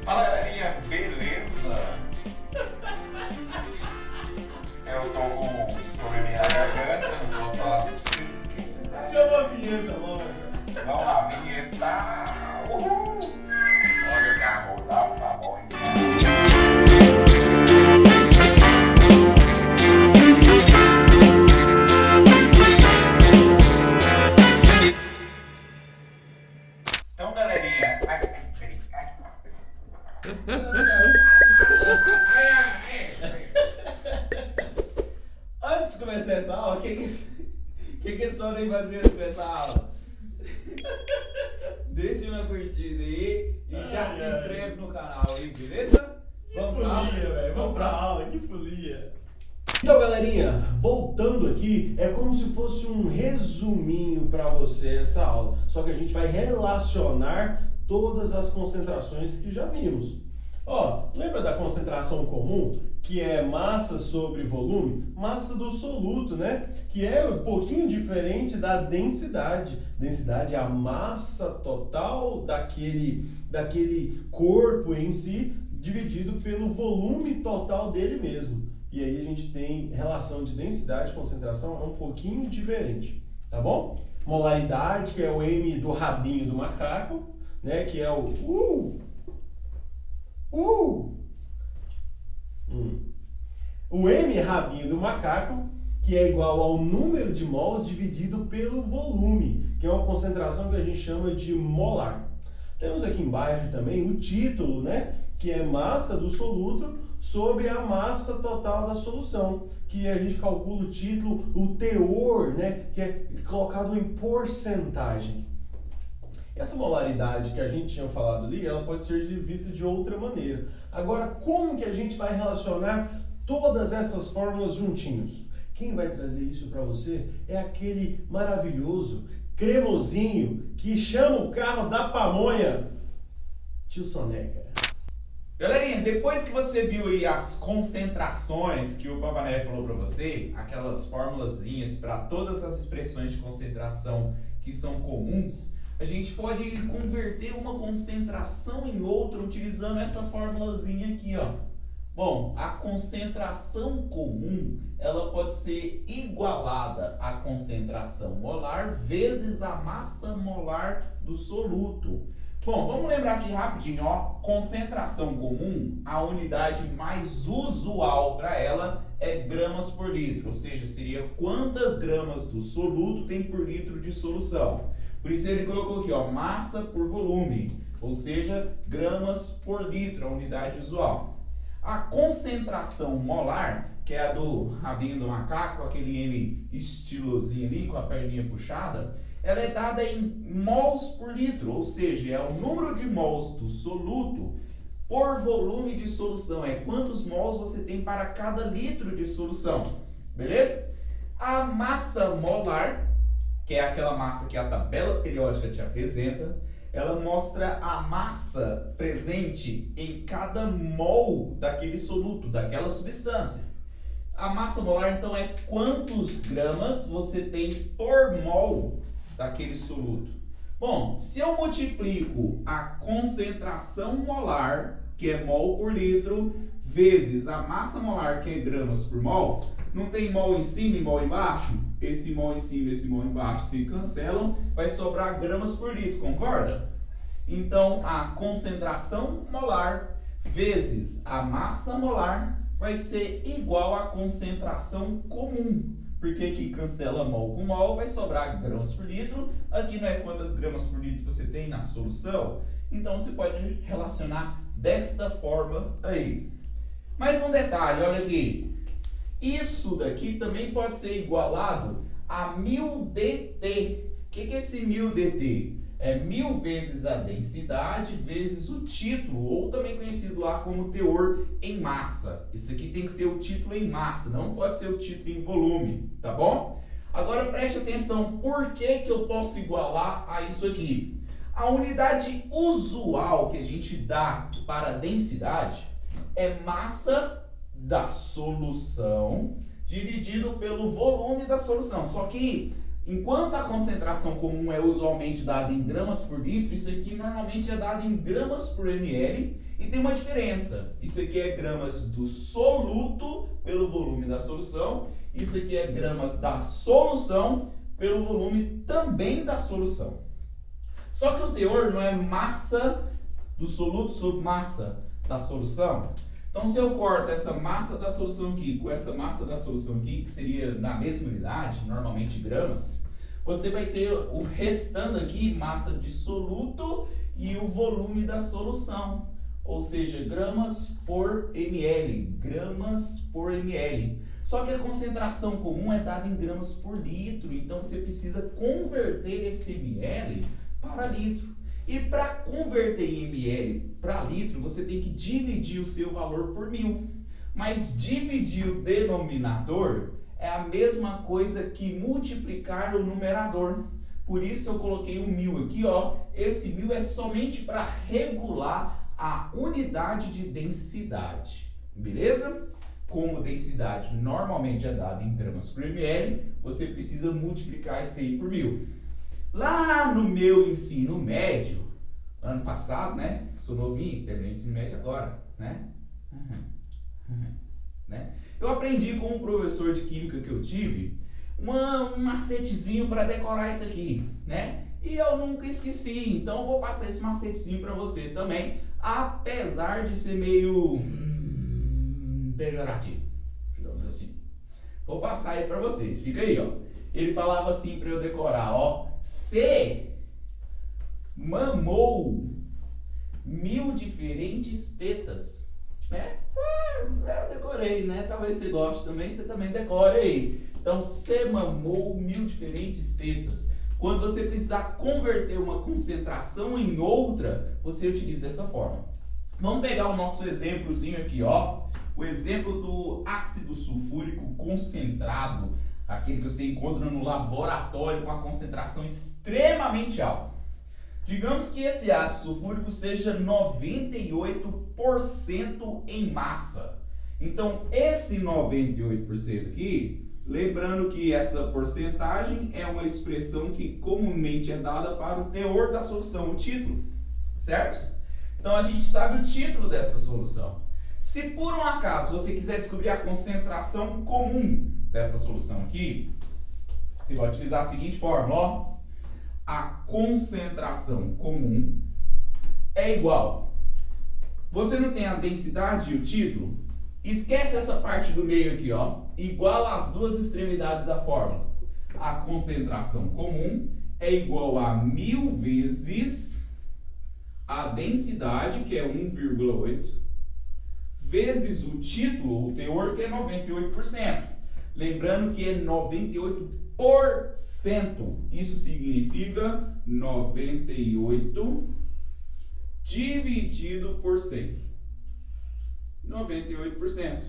Fala galerinha, beleza? Eu tô com um probleminha na garganta, não posso falar. Chama a vinheta logo. Vamos lá, vinheta! Uhul! Olha o carro, tá bom, então galerinha, Antes de começar essa aula, o que eles podem fazer antes de começar a aula? Deixa uma curtida aí e já se inscreve no canal aí, beleza? Vamos pra aula, velho. Vamos pra aula, que folia. Então, galerinha, voltando aqui, é como se fosse um resuminho para você essa aula. Só que a gente vai relacionar todas as concentrações que já vimos. Ó, lembra da concentração comum, que é massa sobre volume? Massa do soluto, né? Que é um pouquinho diferente da densidade. Densidade é a massa total daquele corpo em si, dividido pelo volume total dele mesmo. E aí a gente tem relação de densidade e concentração é um pouquinho diferente, tá bom? Molaridade, que é o M do rabinho do macaco, né? Que é o O M rabinho do macaco, que é igual ao número de mols dividido pelo volume, que é uma concentração que a gente chama de molar. Temos aqui embaixo também o título, né? Que é massa do soluto sobre a massa total da solução, que a gente calcula o título, o teor, né? Que é colocado em porcentagem. Essa molaridade que a gente tinha falado ali, ela pode ser vista de outra maneira. Agora, como que a gente vai relacionar todas essas fórmulas juntinhos? Quem vai trazer isso para você é aquele maravilhoso, cremosinho, que chama o carro da pamonha, tio Soneca. Galerinha, depois que você viu aí as concentrações que o Pavanelli falou para você, aquelas formulazinhas para todas as expressões de concentração que são comuns, a gente pode converter uma concentração em outra utilizando essa formulazinha aqui, ó. Bom, a concentração comum, ela pode ser igualada à concentração molar vezes a massa molar do soluto. Bom, vamos lembrar aqui rapidinho, ó. Concentração comum, a unidade mais usual para ela é gramas por litro, ou seja, seria quantas gramas do soluto tem por litro de solução. Por isso ele colocou aqui, ó, massa por volume, ou seja, gramas por litro, a unidade usual. A concentração molar, que é a do rabinho do macaco, aquele M estilosinho ali com a perninha puxada, ela é dada em mols por litro, ou seja, é o número de mols do soluto por volume de solução, é quantos mols você tem para cada litro de solução, beleza? A massa molar, que é aquela massa que a tabela periódica te apresenta, ela mostra a massa presente em cada mol daquele soluto, daquela substância. A massa molar, então, é quantos gramas você tem por mol daquele soluto. Bom, se eu multiplico a concentração molar, que é mol por litro, vezes a massa molar, que é gramas por mol, não tem mol em cima e mol embaixo? Esse mol em cima e esse mol embaixo se cancelam, vai sobrar gramas por litro, concorda? Então, a concentração molar vezes a massa molar vai ser igual à concentração comum. Porque aqui cancela mol com mol, vai sobrar gramas por litro. Aqui não é quantas gramas por litro você tem na solução. Então, você pode relacionar desta forma aí. Mais um detalhe, olha aqui. Isso daqui também pode ser igualado a 1000 dt. O que é esse 1000 dt? É 1000 vezes a densidade vezes o título, ou também conhecido lá como teor em massa. Isso aqui tem que ser o título em massa, não pode ser o título em volume, tá bom? Agora preste atenção, por que eu posso igualar a isso aqui? A unidade usual que a gente dá para a densidade é massa da solução dividido pelo volume da solução. Só que Enquanto a concentração comum é usualmente dada em gramas por litro, isso aqui normalmente é dado em gramas por ml e tem uma diferença. Isso aqui é gramas do soluto pelo volume da solução, isso aqui é gramas da solução pelo volume também da solução. Só que o teor não é massa do soluto sobre massa da solução. Então, se eu corto essa massa da solução aqui com essa massa da solução aqui, que seria na mesma unidade, normalmente gramas, você vai ter o restando aqui massa de soluto e o volume da solução, ou seja, gramas por ml, gramas por ml. Só que a concentração comum é dada em gramas por litro, então você precisa converter esse ml para litro. E para converter em ml para litro, você tem que dividir o seu valor por 1000. Mas dividir o denominador é a mesma coisa que multiplicar o numerador. Por isso eu coloquei um 1000 aqui, ó. Esse 1000 é somente para regular a unidade de densidade. Beleza? Como densidade normalmente é dada em gramas por ml, você precisa multiplicar isso aí por 1000. Lá no meu ensino médio, ano passado, né? Sou novinho, terminei o ensino médio agora, né? Né? Eu aprendi com um professor de química que eu tive um macetezinho para decorar isso aqui, né? E eu nunca esqueci, então eu vou passar esse macetezinho para você também, apesar de ser meio pejorativo, digamos assim. Vou passar aí para vocês, fica aí, ó. Ele falava assim para eu decorar, ó. Se mamou 1000 diferentes tetas, né? Eu decorei, né? Talvez você goste também, você também decore aí. Então, se mamou 1000 diferentes tetas. Quando você precisar converter uma concentração em outra, você utiliza essa forma. Vamos pegar o nosso exemplozinho aqui, ó. O exemplo do ácido sulfúrico concentrado, aquele que você encontra no laboratório com a concentração extremamente alta. Digamos que esse ácido sulfúrico seja 98% em massa. Então, esse 98% aqui, lembrando que essa porcentagem é uma expressão que comumente é dada para o teor da solução, o título, certo? Então, a gente sabe o título dessa solução. Se por um acaso você quiser descobrir a concentração comum dessa solução aqui, você vai utilizar a seguinte fórmula, ó. A concentração comum é igual. Você não tem a densidade e o título? Esquece essa parte do meio aqui, ó. Igual às duas extremidades da fórmula. A concentração comum é igual a 1000 vezes a densidade, que é 1,8, vezes o título, o teor, que é 98%. Lembrando que é 98%. Isso significa 98 dividido por 100. 98%.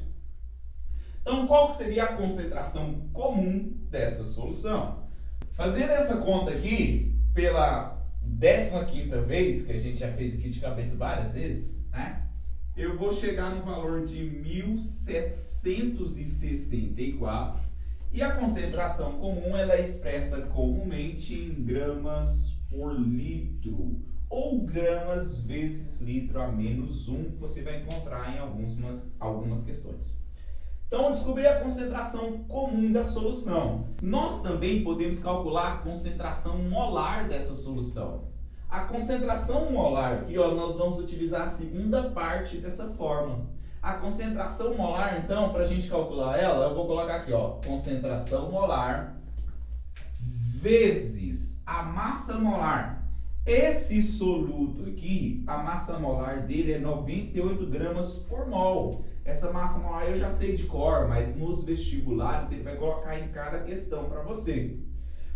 Então, qual que seria a concentração comum dessa solução? Fazendo essa conta aqui, pela 15ª vez, que a gente já fez aqui de cabeça várias vezes, né? Eu vou chegar no valor de 1764. E a concentração comum ela é expressa comumente em gramas por litro, ou gramas vezes litro a menos 1, que você vai encontrar em algumas questões. Então, descobrir a concentração comum da solução. Nós também podemos calcular a concentração molar dessa solução. A concentração molar, aqui ó, nós vamos utilizar a segunda parte dessa fórmula. A concentração molar, então, para a gente calcular ela, eu vou colocar aqui, ó, concentração molar vezes a massa molar. Esse soluto aqui, a massa molar dele é 98 gramas por mol. Essa massa molar eu já sei de cor, mas nos vestibulares ele vai colocar em cada questão para você.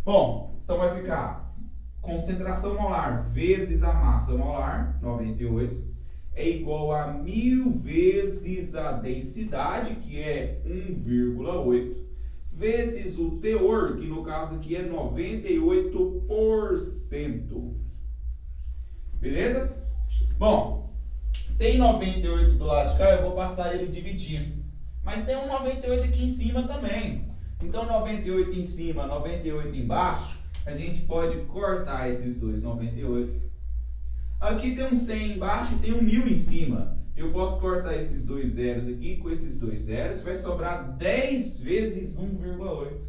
Bom, então vai ficar concentração molar vezes a massa molar, 98, é igual a 1000 vezes a densidade, que é 1,8, vezes o teor, que no caso aqui é 98%. Beleza? Bom, tem 98 do lado de cá, eu vou passar ele dividindo. Mas tem um 98 aqui em cima também. Então 98 em cima, 98 embaixo, a gente pode cortar esses dois 98. Aqui tem um 100 embaixo e tem um 1000 em cima. Eu posso cortar esses dois zeros aqui com esses dois zeros, vai sobrar 10 vezes 1,8.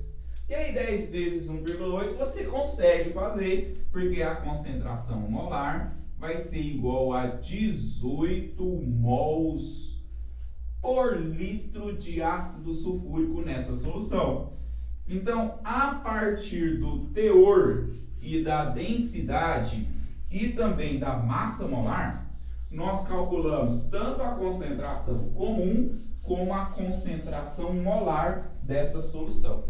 E aí 10 vezes 1,8 você consegue fazer, porque a concentração molar vai ser igual a 18 mols por litro de ácido sulfúrico nessa solução. Então, a partir do teor e da densidade e também da massa molar, nós calculamos tanto a concentração comum como a concentração molar dessa solução.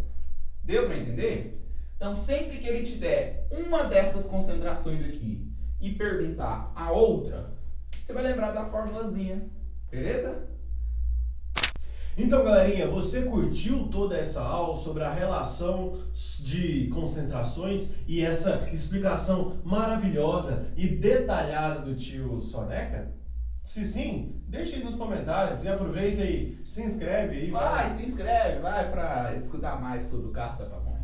Deu para entender? Então, sempre que ele te der uma dessas concentrações aqui e perguntar a outra, você vai lembrar da formulazinha, beleza? Então, galerinha, você curtiu toda essa aula sobre a relação de concentrações e essa explicação maravilhosa e detalhada do tio Soneca? Se sim, deixa aí nos comentários e aproveita e se inscreve aí. Vai, se inscreve, vai para escutar mais sobre o carro da pamonha.